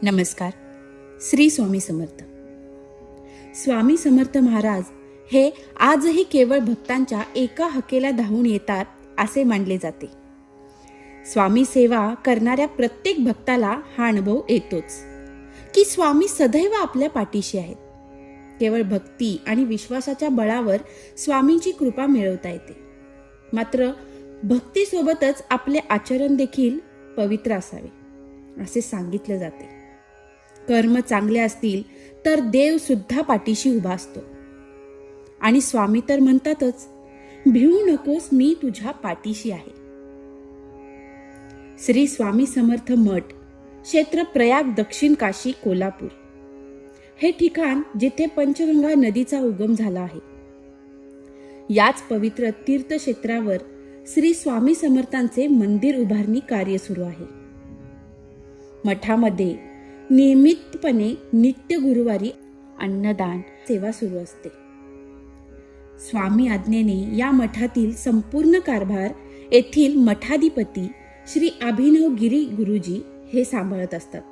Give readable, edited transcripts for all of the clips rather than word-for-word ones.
नमस्कार. श्री स्वामी समर्थ. स्वामी समर्थ महाराज हे आजही केवळ भक्तांच्या एका हकेला धावून येतात असे मानले जाते. स्वामी सेवा करणाऱ्या प्रत्येक भक्ताला हा अनुभव येतोच की स्वामी सदैव आपल्या पाठीशी आहेत. केवळ भक्ती आणि विश्वासाच्या बळावर स्वामींची कृपा मिळवता येते. मात्र भक्तीसोबतच आपले आचरण देखील पवित्र असावे असे सांगितले जाते. कर्म चांगले असतील तर देव सुद्धा पाठीशी उभा असतो. आणि स्वामी तर म्हणतातच, भिवू नकोस, मी तुझ्या पाठीशी आहे. श्री स्वामी समर्थ मठ, क्षेत्र प्रयाग, दक्षिण काशी, कोल्हापूर हे ठिकाण जिथे पंचगंगा नदीचा उगम झाला आहे. याच पवित्र तीर्थक्षेत्रावर श्री स्वामी समर्थांचे मंदिर उभारणी कार्य सुरू आहे. मठामध्ये नियमितपणे नित्य गुरुवारी अन्नदान सेवा सुरू असते. स्वामी आज्ञेने या मठातील संपूर्ण कारभार येथील मठाधिपती श्री अभिनव गिरी गुरुजी हे सांभाळत असतात.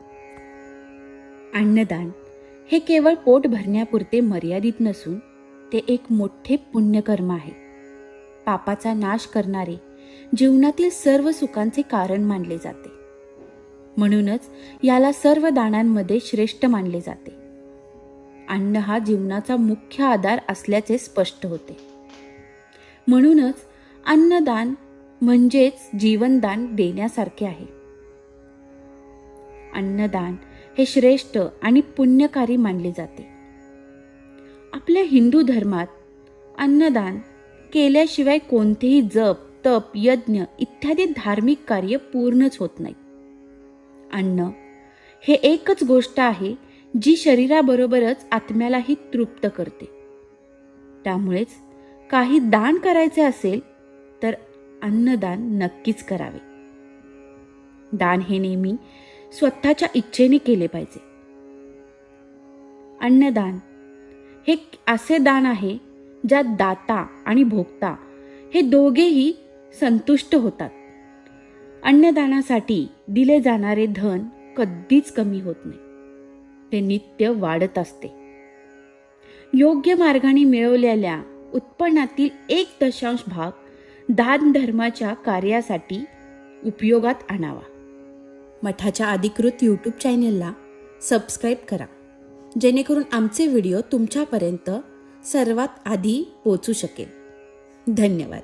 अन्नदान हे केवळ पोट भरण्यापुरते मर्यादित नसून ते एक मोठे पुण्यकर्म आहे. पापाचा नाश करणारे, जीवनातील सर्व सुखांचे कारण मानले जाते. म्हणूनच याला सर्व दानांमध्ये श्रेष्ठ मानले जाते. अन्न हा जीवनाचा मुख्य आधार असल्याचे स्पष्ट होते. म्हणूनच अन्नदान म्हणजेच जीवनदान देण्यासारखे आहे. अन्नदान हे श्रेष्ठ आणि पुण्यकारी मानले जाते. आपल्या हिंदू धर्मात अन्नदान केल्याशिवाय कोणतेही जप, तप, यज्ञ इत्यादी धार्मिक कार्य पूर्णच होत नाही. अन्न हे एकच गोष्ट आहे जी शरीराबरोबरच आत्म्यालाही तृप्त करते. त्यामुळेच काही दान करायचे असेल तर अन्नदान नक्कीच करावे. दान हे नेहमी स्वतःच्या इच्छेने केले पाहिजे. अन्नदान हे असे दान आहे ज्यात दाता आणि भोक्ता हे दोघेही संतुष्ट होतात. अन्नदानासाठी दिले जाणारे धन कधीच कमी होत नाही. ते नित्य वाढत असते. योग्य मार्गाने मिळवलेल्या उत्पन्नातील 1/4 भाग दान धर्माच्या कार्यासाठी उपयोगात आणावा. मठाच्या अधिकृत यूट्यूब चॅनेलला सबस्क्राईब करा, जेणेकरून आमचे व्हिडिओ तुमच्यापर्यंत सर्वात आधी पोहोचू शकेल. धन्यवाद.